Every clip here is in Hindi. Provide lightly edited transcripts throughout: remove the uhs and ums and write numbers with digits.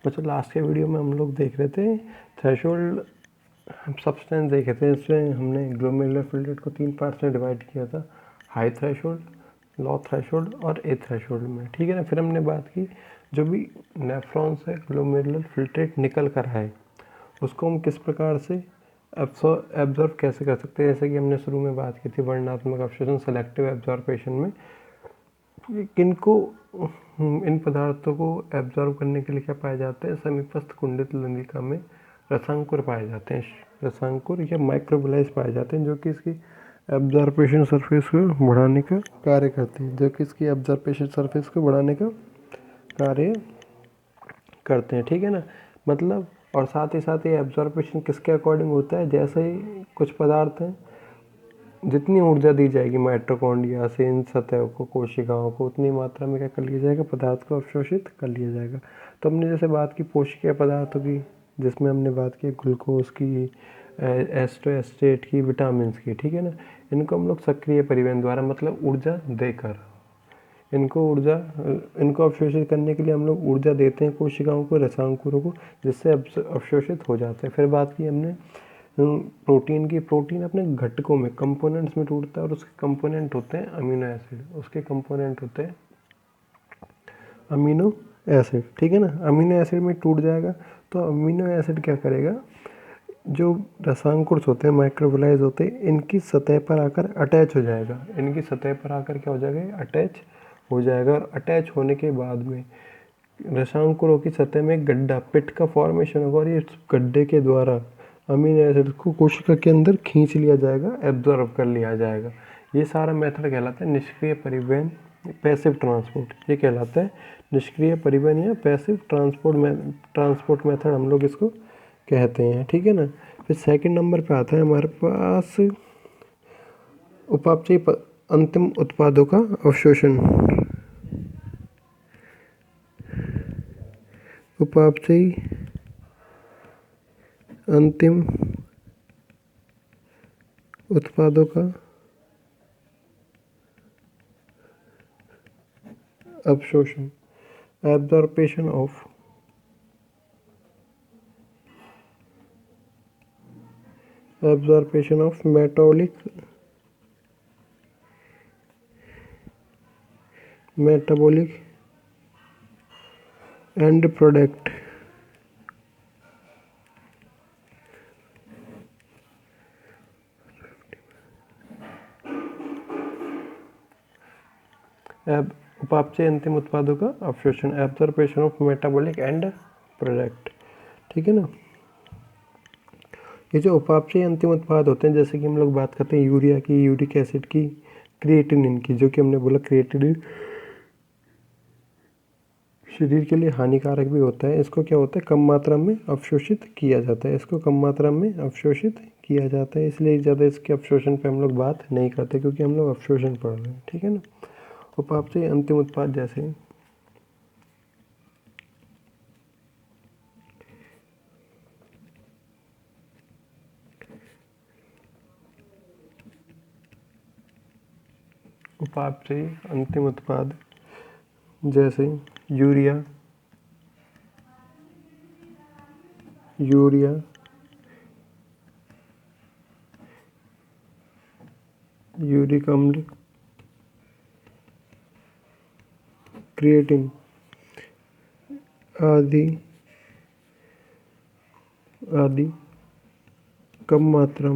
बच्चों लास्ट के वीडियो में हम लोग देख रहे थे थ्रेशोल्ड सब्सटेंस देखे थे। इसमें हमने ग्लोमेरुलर फिल्ट्रेट को 3 पार्ट्स में डिवाइड किया था, हाई थ्रेशोल्ड, लो थ्रेशोल्ड और ए थ्रेशोल्ड में, ठीक है ना। फिर हमने बात की जो भी नेफ्रॉन से ग्लोमेरुलर फिल्ट्रेट निकल कर आए उसको हम किस प्रकार से एब्जॉर्ब कैसे कर सकते हैं। जैसे कि हमने शुरू में बात की थी वर्णनात्मक अवशोषण, सेलेक्टिव एब्जॉर्प्शन में किनको इन पदार्थों को एब्जॉर्ब करने के लिए क्या पाए जाते हैं, समीपस्थ कुंडित नलिका में रसांकुर पाए जाते हैं, रसांकुर या माइक्रोबलाइज पाए जाते हैं जो कि इसकी एब्जॉर्प्शन सरफेस को बढ़ाने का कार्य करते हैं, जो कि इसकी एब्जॉर्प्शन सरफेस को बढ़ाने का कार्य करते हैं, ठीक है ना। मतलब और साथ ही साथ ये एब्जॉर्प्शन किसके अकॉर्डिंग होता है, जैसे ही कुछ पदार्थ हैं जितनी ऊर्जा दी जाएगी माइटोकॉन्ड्रिया से इन सतह को, कोशिकाओं को, उतनी मात्रा में क्या कर लिया जाएगा, पदार्थ को अवशोषित कर लिया जाएगा। तो हमने जैसे बात की पोषकीय पदार्थों की, जिसमें हमने बात की ग्लूकोज की, एस्ट्रोएस्टेट की, विटामिन की, ठीक है ना। इनको हम लोग सक्रिय परिवहन द्वारा मतलब ऊर्जा देकर इनको अवशोषित करने के लिए हम लोग ऊर्जा देते हैं कोशिकाओं को, रसांकुरों को, जिससे अवशोषित हो जाते हैं। फिर बात की हमने प्रोटीन की। प्रोटीन अपने घटकों में, कंपोनेंट्स में टूटता है और उसके कंपोनेंट होते हैं अमीनो एसिड, उसके कंपोनेंट होते हैं अमीनो एसिड, ठीक है ना। अमीनो एसिड में टूट जाएगा तो अमीनो एसिड क्या करेगा, जो रसांकुर होते हैं, माइक्रोबलाइज होते हैं, इनकी सतह पर आकर अटैच हो जाएगा। इनकी सतह पर आकर क्या हो जाएगा, अटैच हो जाएगा। और अटैच होने के बाद में रसांकुरों की सतह में एक गड्ढा, पिट का फॉर्मेशन होगा और इस गड्ढे के द्वारा अमीनो एसिड को कोशिका के अंदर खींच लिया जाएगा, एब्जॉर्ब कर लिया जाएगा। ये सारा मेथड कहलाता है निष्क्रिय परिवहन, पैसिव ट्रांसपोर्ट। ये कहलाता है निष्क्रिय परिवहन या पैसिव ट्रांसपोर्ट मेथड हम लोग इसको कहते हैं, ठीक है ना। फिर सेकंड नंबर पे आता है हमारे पास उपापचयी अंतिम उत्पादों का अवशोषण। उपापचयी अंतिम उत्पादों का अवशोषण, absorption of metabolic end product उपापचय अंतिम उत्पादों का अवशोषण, absorption of metabolic and product, ठीक है ना। ये जो उपापचय अंतिम उत्पाद होते हैं, जैसे कि हम लोग बात करते हैं यूरिया की, यूरिक एसिड की, क्रिएटिनिन की, जो कि हमने बोला क्रिएटिनिन शरीर के लिए हानिकारक भी होता है। इसको क्या होता है, कम मात्रा में अवशोषित किया जाता है, इसको कम मात्रा में अवशोषित किया जाता है, इसलिए ज़्यादा इसके अवशोषण पे हम लोग बात नहीं करते क्योंकि हम लोग अवशोषण पढ़ रहे हैं, ठीक है ना। उपापचय अंतिम उत्पाद जैसे उपापचयी अंतिम उत्पाद जैसे यूरिया, यूरिक अम्ल, क्रिएटिन आदि कम मात्रा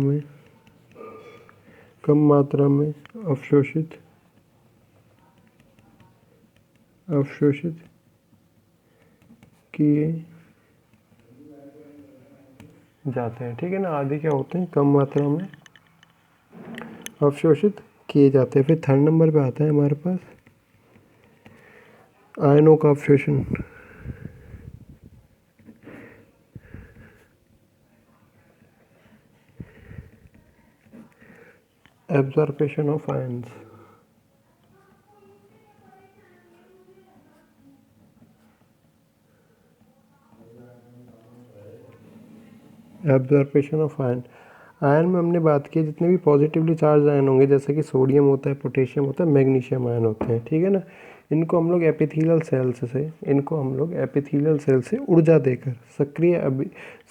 में अवशोषित किए जाते हैं, ठीक है ना। आदि क्या होते हैं, कम मात्रा में अवशोषित किए जाते हैं। फिर थर्ड नंबर पे आता है हमारे पास आयनों का अवशोषण, absorption of ions, absorption of ion. Ion में हमने बात की जितने भी पॉजिटिवली चार्ज आयन होंगे, जैसे कि सोडियम होता है, पोटेशियम होता है, मैग्नीशियम आयन होते हैं, ठीक है ना। इनको हम लोग एपिथेलियल सेल से ऊर्जा देकर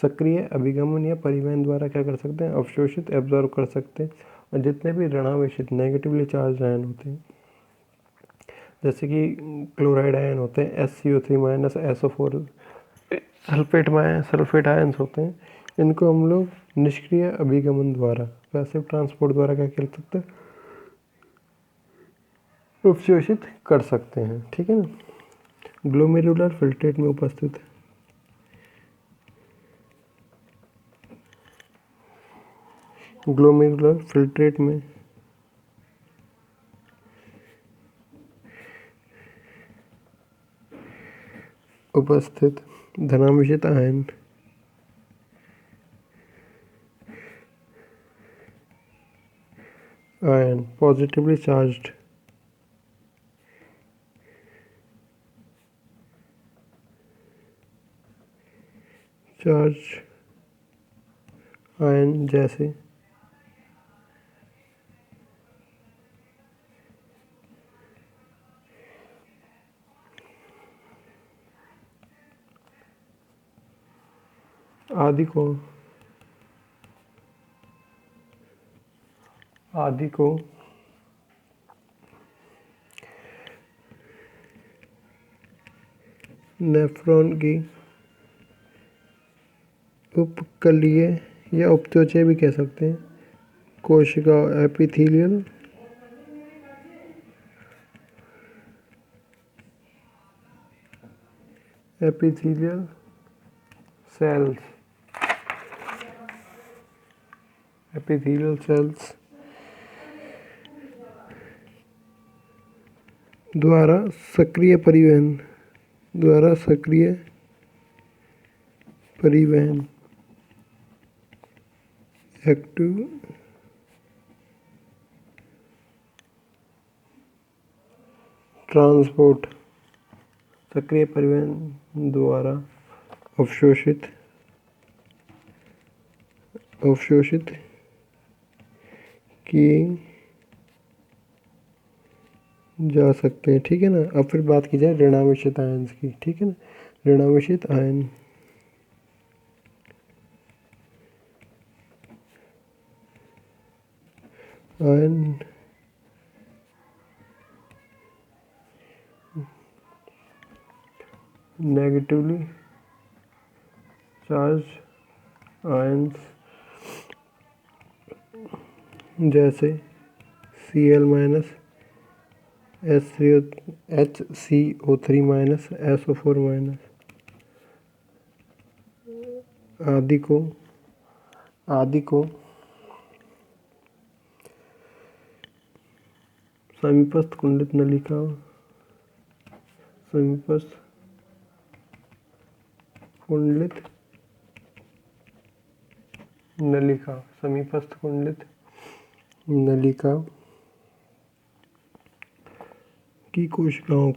सक्रिय अभिगमन या परिवहन द्वारा क्या कर सकते हैं, अवशोषित एब्जॉर्ब कर सकते हैं। और जितने भी ऋणावेशित नेगेटिवली चार्ज आयन होते हैं, जैसे कि क्लोराइड आयन होते हैं SCO3 minus SO4, sulphate ions होते हैं, इनको हम लोग निष्क्रिय अभिगमन द्वारा, पैसिव ट्रांसपोर्ट द्वारा क्या कर सकते हैं, अवशोषित कर सकते हैं। ठीक है ना। ग्लोमेरुलर फिल्ट्रेट में उपस्थित धनावेशित आयन पॉजिटिवली चार्ज आयन जैसे आदि को नेफ्रॉन की उपकलीय या उपत्वचा भी कह सकते हैं, कोशिका एपिथेलियल सेल्स द्वारा सक्रिय परिवहन एक्टिव ट्रांसपोर्ट, सक्रिय परिवहन द्वारा अवशोषित किए जा सकते हैं। ठीक है ना। अब फिर बात की जाए ऋणावेशित आयन्स की। ठीक है ना। ऋणावेशित आयन नेगेटिवली चार्ज आयन्स जैसे Cl minus HCO3 minus SO4 minus आदि को समीपस्थ कुंडलित नलिका की कोशिकाओं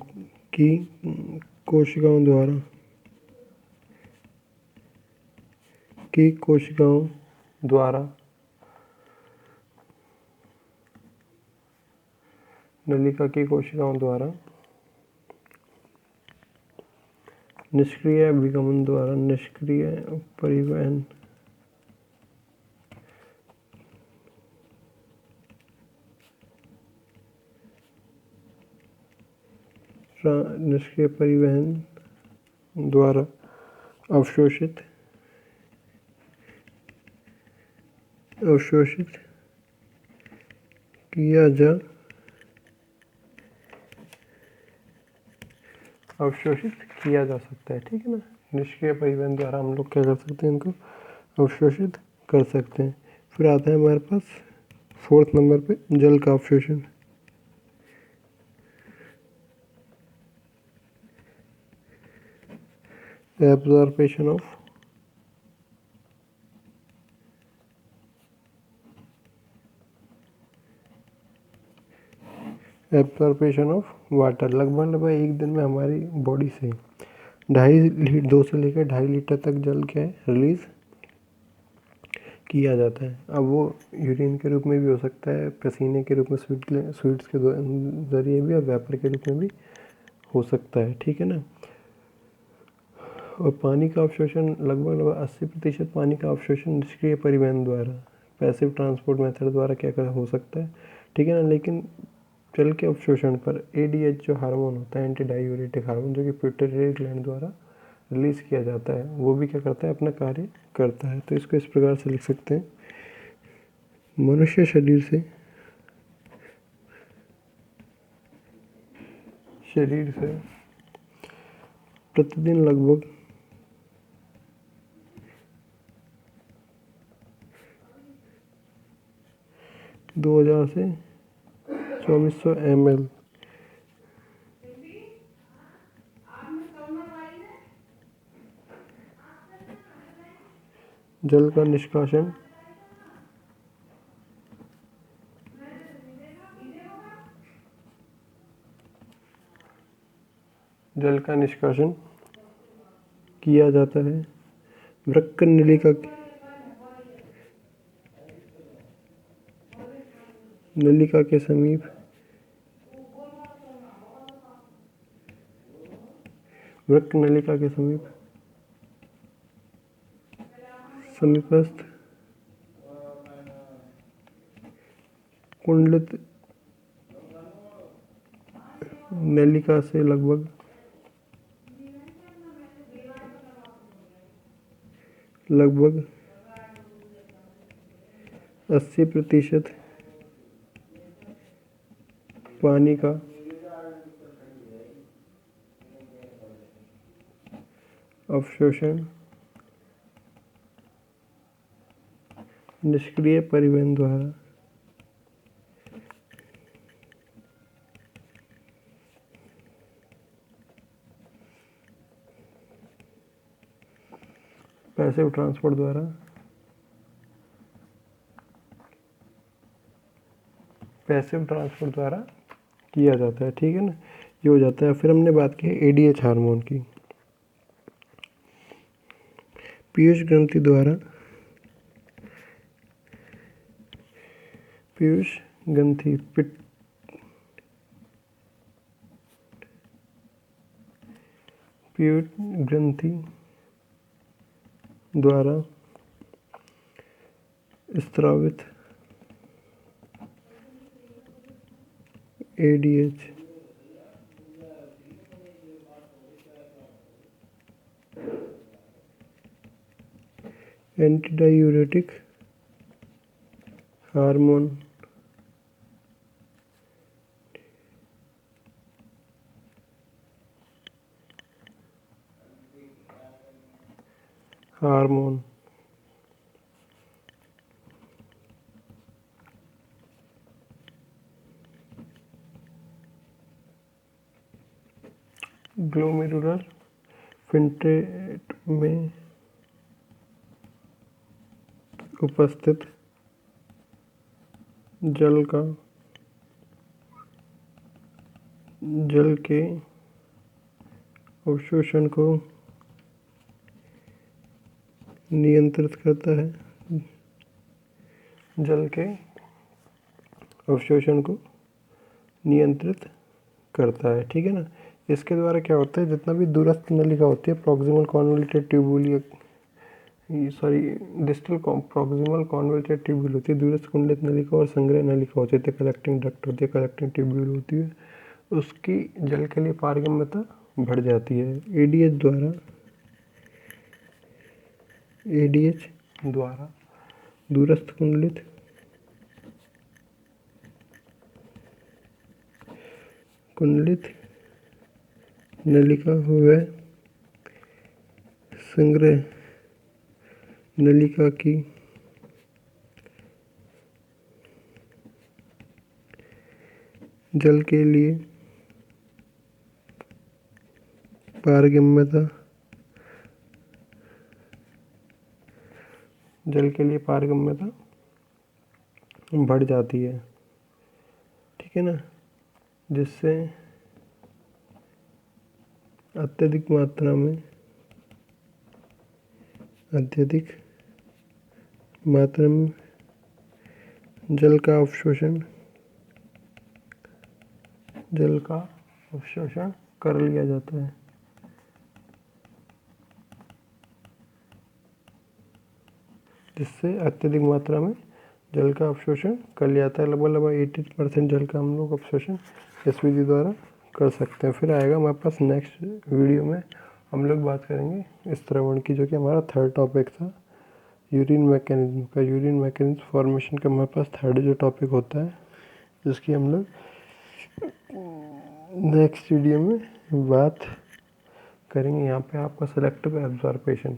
द्वारा निष्क्रिय अभिगमन द्वारा निष्क्रिय परिवहन द्वारा अवशोषित किया जा सकता है। ठीक है ना। निष्क्रिय परिवहन द्वारा हम लोग क्या कर सकते हैं, इनको अवशोषित कर सकते हैं। फिर आता है हमारे पास 4th नंबर पे जल का अवशोषण। Absorption of water. लगभग एक दिन में हमारी बॉडी से 2 से लेकर 2.5 लीटर तक जल क्या है, रिलीज किया जाता है। अब वो यूरिन के रूप में भी हो सकता है, पसीने के रूप में, स्वीट्स के जरिए भी, और वेपर के रूप में भी हो सकता है, ठीक है ना। और पानी का अवशोषण लगभग 80% पानी का अवशोषण निष्क्रिय परिवहन द्वारा, पैसिव ट्रांसपोर्ट मेथड द्वारा क्या कर हो सकता है, ठीक है ना। लेकिन जल के अवशोषण पर एडीएच जो हार्मोन होता है, एंटी डायूरेटिक हार्मोन, जो कि पिट्यूटरी ग्लैंड द्वारा रिलीज किया जाता है, वो भी क्या करता है, अपना कार्य करता है। तो इसको इस प्रकार से लिख सकते हैं, मनुष्य शरीर से प्रतिदिन लगभग 2000 से 2400 ml जल का निष्कासन किया जाता है। वृक्क नलिका के समीप वृक्क नलिका के समीपस्थ कुंडलित नलिका से लगभग 80% पानी का अवशोषण निष्क्रिय परिवहन द्वारा पैसिव ट्रांसपोर्ट द्वारा किया जाता है, ठीक है ना। ये हो जाता है। फिर हमने बात की एडीएच हार्मोन की। पीयूष ग्रंथि द्वारा पीयूष ग्रंथि द्वारा स्रावित ADH anti diuretic hormone glomerular filtrate में उपस्थित जल के अवशोषण को नियंत्रित करता है। जल के अवशोषण को नियंत्रित करता है, ठीक है ना। इसके द्वारा क्या होता है, जितना भी दूरस्थ नलिका होती है, proximal convoluted tubule distal proximal convoluted tubule होती है, दूरस्थ कुंडलित नलिका और संग्रह नलिका होती है, कलेक्टिंग डक्ट होती है, कलेक्टिंग ट्यूब्यूल होती है, उसकी जल के लिए पारगम्यता बढ़ जाती है। एडीएच द्वारा दूरस्थ कुंडलित नलिका व संग्रह नलिका की जल के लिए पारगम्यता बढ़ जाती है, ठीक है ना। जिससे अत्यधिक मात्रा में जल का अवशोषण कर लिया जाता है। जिससे अत्यधिक मात्रा में जल का अवशोषण कर लिया जाता है। लगभग 80% जल का हम लोग अवशोषण इस विधि द्वारा कर सकते हैं। फिर आएगा हमारे पास नेक्स्ट वीडियो में हम लोग बात करेंगे स्त्रवण की, जो कि हमारा थर्ड टॉपिक था, यूरिन मैकेनिज्म का। यूरिन मैकेनिज्म फॉर्मेशन का हमारे पास थर्ड जो टॉपिक होता है, जिसकी हम लोग नेक्स्ट वीडियो में बात करेंगे। यहाँ पे आपका सेलेक्टिव एब्जॉर्प्शन,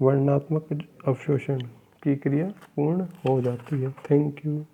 वर्णनात्मक अवशोषण की क्रिया पूर्ण हो जाती है। Thank you.